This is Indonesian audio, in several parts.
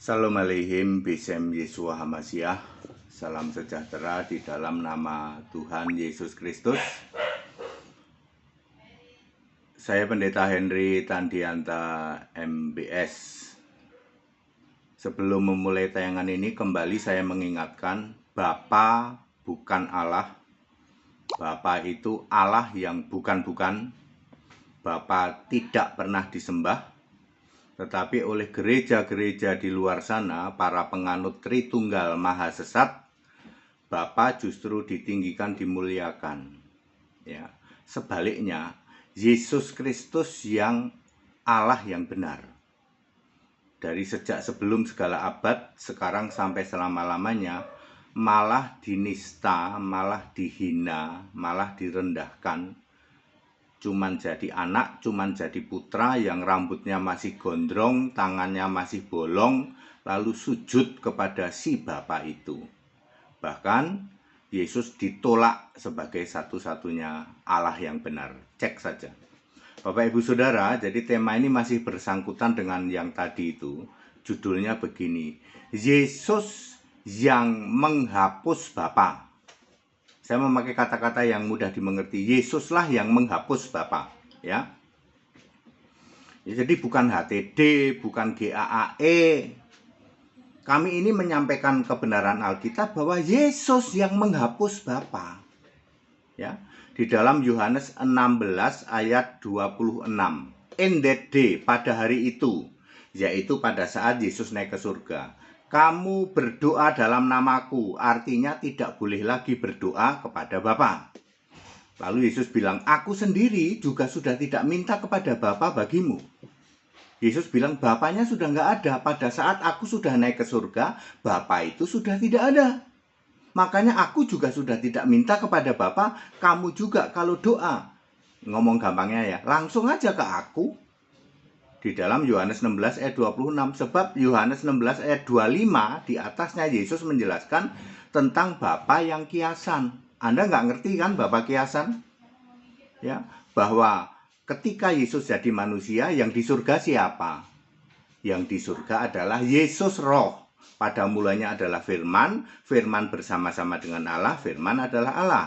Salam aleihim bisem Yesua Hamasiah. Salam sejahtera di dalam nama Tuhan Yesus Kristus. Saya Pendeta Henry Tandianta MBS. Sebelum memulai tayangan ini, kembali saya mengingatkan, Bapa bukan Allah. Bapa itu Allah yang bukan-bukan. Bapa tidak pernah disembah. Tetapi oleh gereja-gereja di luar sana, para penganut Tritunggal Maha Sesat, Bapa justru ditinggikan, dimuliakan. Ya, sebaliknya, Yesus Kristus yang Allah yang benar. Dari sejak sebelum segala abad, sekarang sampai selama-lamanya, malah dinista, malah dihina, malah direndahkan. Cuman jadi anak, cuman jadi putra yang rambutnya masih gondrong, tangannya masih bolong, lalu sujud kepada si Bapa itu. Bahkan Yesus ditolak sebagai satu-satunya Allah yang benar. Cek saja. Bapak Ibu Saudara, jadi tema ini masih bersangkutan dengan yang tadi itu. Judulnya begini, Yesus yang menghapus Bapa. Saya memakai kata-kata yang mudah dimengerti. Yesuslah yang menghapus Bapa, ya. Jadi bukan HTD, bukan GAAE. Kami ini menyampaikan kebenaran Alkitab bahwa Yesus yang menghapus Bapa. Ya. Di dalam Yohanes 16 ayat 26. In that day, pada hari itu, yaitu pada saat Yesus naik ke surga, kamu berdoa dalam namaku, artinya tidak boleh lagi berdoa kepada Bapa. Lalu Yesus bilang, aku sendiri juga sudah tidak minta kepada Bapa bagimu. Yesus bilang, Bapanya sudah nggak ada. Pada saat aku sudah naik ke surga, Bapa itu sudah tidak ada. Makanya aku juga sudah tidak minta kepada Bapa, kamu juga kalau doa. Ngomong gampangnya ya, langsung aja ke aku. Di dalam Yohanes 16 ayat 26, sebab Yohanes 16 ayat 25 di atasnya Yesus menjelaskan tentang Bapa yang kiasan. Anda nggak ngerti kan Bapa kiasan? Ya, bahwa ketika Yesus jadi manusia, yang di surga siapa? Yang di surga adalah Yesus Roh. Pada mulanya adalah Firman, Firman bersama-sama dengan Allah, Firman adalah Allah.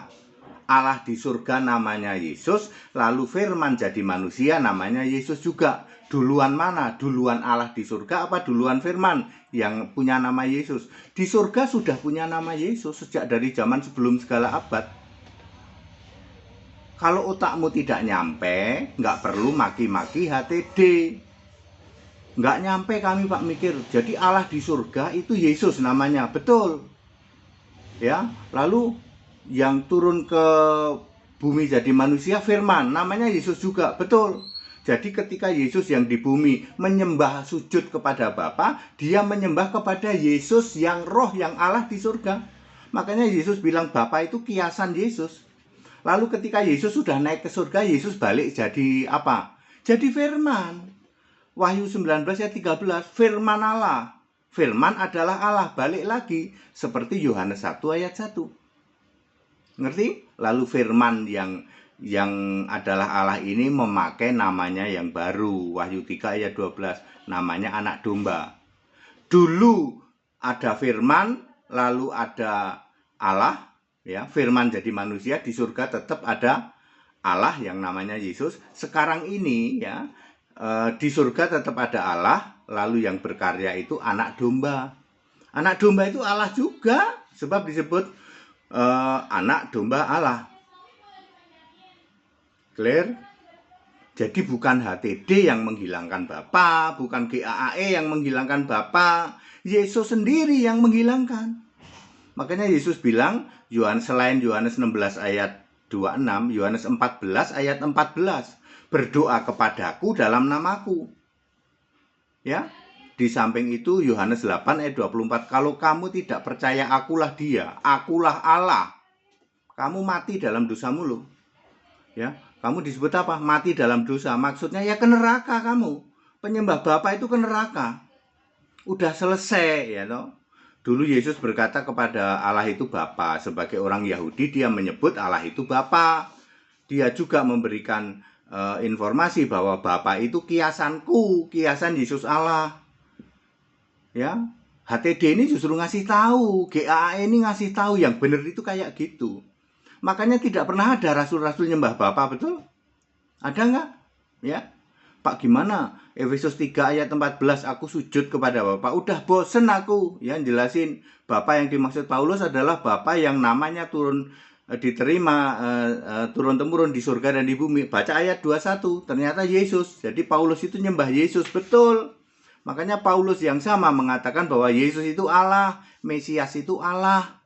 Allah di surga namanya Yesus, lalu Firman jadi manusia namanya Yesus juga. Duluan mana? Duluan Allah di surga apa duluan Firman yang punya nama Yesus? Di surga sudah punya nama Yesus sejak dari zaman sebelum segala abad. Kalau otakmu tidak nyampe, nggak perlu maki-maki HTD. Nggak nyampe kami Pak mikir. Jadi Allah di surga itu Yesus namanya, betul. Ya, lalu yang turun ke bumi jadi manusia Firman, namanya Yesus juga, betul. Jadi ketika Yesus yang di bumi menyembah sujud kepada Bapa, dia menyembah kepada Yesus yang roh, yang Allah di surga. Makanya Yesus bilang Bapa itu kiasan Yesus. Lalu ketika Yesus sudah naik ke surga, Yesus balik jadi apa? Jadi Firman. Wahyu 19 ayat 13, Firman Allah. Firman adalah Allah, balik lagi seperti Yohanes 1 ayat 1. Ngerti? Lalu Firman yang adalah Allah ini memakai namanya yang baru. Wahyu 3 ayat 12, namanya anak domba. Dulu ada Firman, lalu ada Allah, ya. Firman jadi manusia, di surga tetap ada Allah yang namanya Yesus. Sekarang ini ya, di surga tetap ada Allah, lalu yang berkarya itu anak domba. Anak domba itu Allah juga, sebab disebut anak domba Allah. Clear? Jadi bukan HTD yang menghilangkan Bapa, bukan GAAE yang menghilangkan Bapa, Yesus sendiri yang menghilangkan. Makanya Yesus bilang, selain Yohanes 16 ayat 26, Yohanes 14 ayat 14, berdoa kepadaku dalam namaku. Ya, di samping itu Yohanes 8 ayat 24, kalau kamu tidak percaya akulah dia, akulah Allah, kamu mati dalam dosamu loh. Ya, kamu disebut apa? Mati dalam dosa. Maksudnya ya ke neraka kamu. Penyembah Bapa itu ke neraka. Udah selesai ya toh. Dulu Yesus berkata kepada Allah itu Bapa. Sebagai orang Yahudi dia menyebut Allah itu Bapa. Dia juga memberikan informasi bahwa Bapa itu kiasanku, kiasan Yesus Allah. Ya, HTD ini justru ngasih tahu, GAA ini ngasih tahu yang benar itu kayak gitu. Makanya tidak pernah ada rasul-rasul nyembah Bapa, betul? Ada nggak? Ya, Pak gimana? Efesus 3 ayat 14, aku sujud kepada Bapa. Udah bosen aku, ya jelasin. Bapa yang dimaksud Paulus adalah Bapa yang namanya diterima turun-temurun di surga dan di bumi. Baca ayat 21, ternyata Yesus. Jadi Paulus itu nyembah Yesus, betul. Makanya Paulus yang sama mengatakan bahwa Yesus itu Allah, Mesias itu Allah.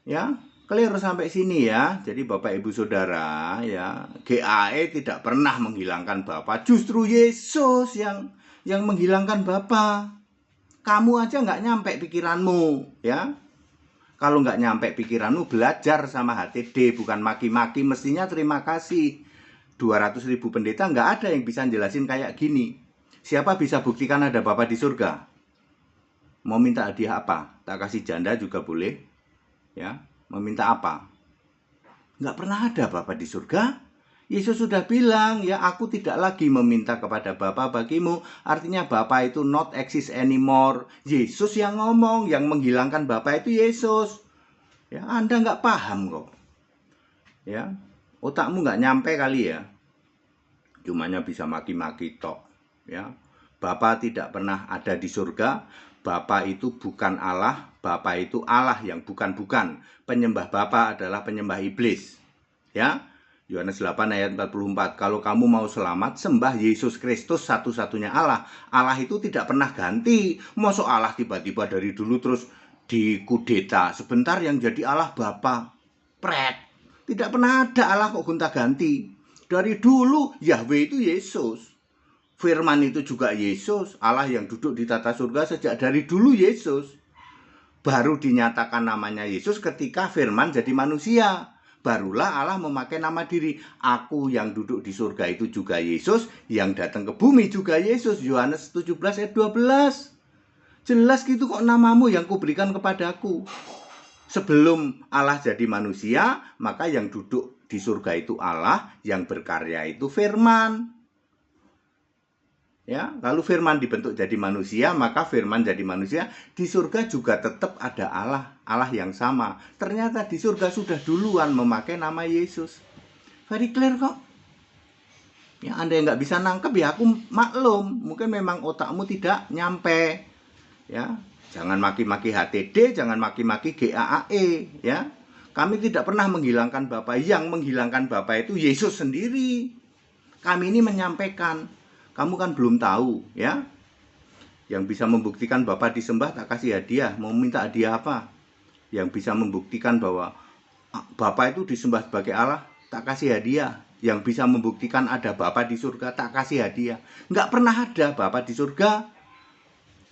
Ya, clear sampai sini ya. Jadi Bapak Ibu Saudara ya, GAE tidak pernah menghilangkan Bapa, justru Yesus yang menghilangkan Bapa. Kamu aja nggak nyampe pikiranmu ya. Kalau nggak nyampe pikiranmu, belajar sama HTD, bukan maki-maki. Mestinya terima kasih. 200.000 pendeta nggak ada yang bisa jelasin kayak gini. Siapa bisa buktikan ada Bapa di surga? Mau minta hadiah apa? Tak kasih janda juga boleh. Ya, meminta apa? Nggak pernah ada Bapa di surga. Yesus sudah bilang, ya aku tidak lagi meminta kepada Bapa bagimu. Artinya Bapa itu not exist anymore. Yesus yang ngomong, yang menghilangkan Bapa itu Yesus. Ya, Anda nggak paham kok. Ya, otakmu nggak nyampe kali ya. Cumanya bisa maki-maki tok. Ya, Bapa tidak pernah ada di surga. Bapa itu bukan Allah. Bapa itu Allah yang bukan-bukan. Penyembah Bapa adalah penyembah iblis. Ya, Yohanes 8 ayat 44. Kalau kamu mau selamat, sembah Yesus Kristus satu-satunya Allah. Allah itu tidak pernah ganti. Masa Allah tiba-tiba dari dulu terus dikudeta. Sebentar yang jadi Allah Bapa. Pret. Tidak pernah ada Allah kok gonta-ganti. Dari dulu Yahweh itu Yesus. Firman itu juga Yesus, Allah yang duduk di tata surga sejak dari dulu Yesus. Baru dinyatakan namanya Yesus ketika Firman jadi manusia. Barulah Allah memakai nama diri. Aku yang duduk di surga itu juga Yesus, yang datang ke bumi juga Yesus. Yohanes 17 ayat 12. Jelas gitu kok namamu yang kuberikan kepadaku. Sebelum Allah jadi manusia, maka yang duduk di surga itu Allah, yang berkarya itu Firman. Ya, lalu Firman dibentuk jadi manusia, maka Firman jadi manusia. Di surga juga tetap ada Allah, Allah yang sama. Ternyata di surga sudah duluan memakai nama Yesus. Very clear kok. Ya, Anda yang nggak bisa nangkep ya aku maklum. Mungkin memang otakmu tidak nyampe. Ya, jangan maki-maki HTD, jangan maki-maki GAAE. Ya, kami tidak pernah menghilangkan Bapa. Yang menghilangkan Bapa itu Yesus sendiri. Kami ini menyampaikan. Kamu kan belum tahu, ya. Yang bisa membuktikan Bapa disembah tak kasih hadiah. Mau minta hadiah apa? Yang bisa membuktikan bahwa Bapa itu disembah sebagai Allah, tak kasih hadiah. Yang bisa membuktikan ada Bapa di surga, tak kasih hadiah. Nggak pernah ada Bapa di surga.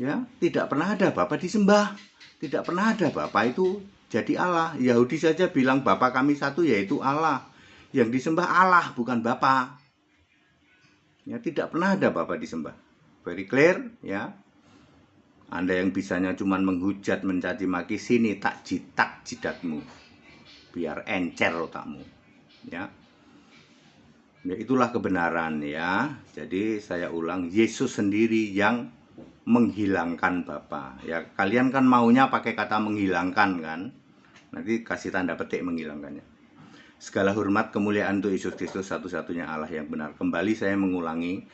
Ya, tidak pernah ada Bapa disembah. Tidak pernah ada Bapa itu jadi Allah. Yahudi saja bilang Bapa kami satu yaitu Allah. Yang disembah Allah bukan Bapa. Ya, tidak pernah ada Bapa disembah. Very clear, ya. Anda yang bisanya cuma menghujat, mencaci maki, sini tak jitak jidatmu. Biar encer otakmu. Ya. Ya, itulah kebenaran ya. Jadi saya ulang, Yesus sendiri yang menghilangkan Bapa. Ya, kalian kan maunya pakai kata menghilangkan kan? Nanti kasih tanda petik menghilangkannya. Segala hormat kemuliaan untuk Yesus Kristus satu-satunya Allah yang benar. Kembali saya mengulangi,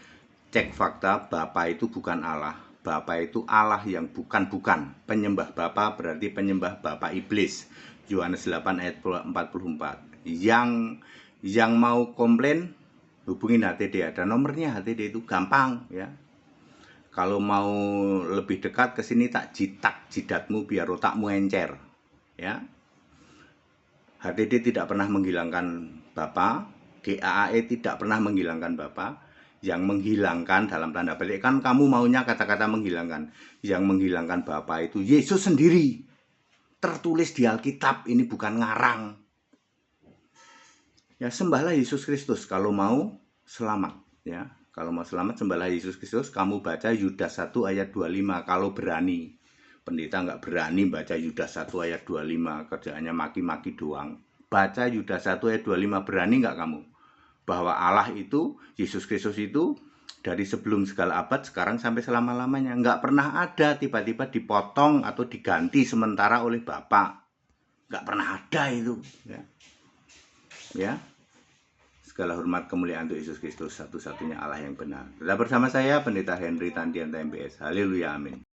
cek fakta, Bapa itu bukan Allah. Bapa itu Allah yang bukan-bukan. Penyembah Bapa berarti penyembah Bapa iblis. Yohanes 8 ayat 44. Yang mau komplain, hubungin HTD. Ada nomornya HTD itu gampang ya. Kalau mau lebih dekat ke sini tak jitak jidatmu biar otakmu encer. Ya. HTD tidak pernah menghilangkan Bapa, GAAE tidak pernah menghilangkan Bapa. Yang menghilangkan dalam tanda petik kan kamu maunya kata-kata menghilangkan. Yang menghilangkan Bapa itu Yesus sendiri. Tertulis di Alkitab, ini bukan ngarang. Ya, sembahlah Yesus Kristus kalau mau selamat, ya. Kalau mau selamat sembahlah Yesus Kristus. Kamu baca Yudas 1 ayat 25 kalau berani. Pendeta nggak berani baca Yudas 1 ayat 25, kerjaannya maki-maki doang. Baca Yudas 1 ayat 25, berani nggak kamu? Bahwa Allah itu, Yesus Kristus itu Dari sebelum segala abad sekarang sampai selama-lamanya. Nggak pernah ada tiba-tiba dipotong atau diganti sementara oleh Bapa. Nggak pernah ada itu. Ya. Segala hormat kemuliaan untuk Yesus Kristus, satu-satunya Allah yang benar. Tetap bersama saya, Pendeta Henry Tandian TMBS. Haleluya, amin.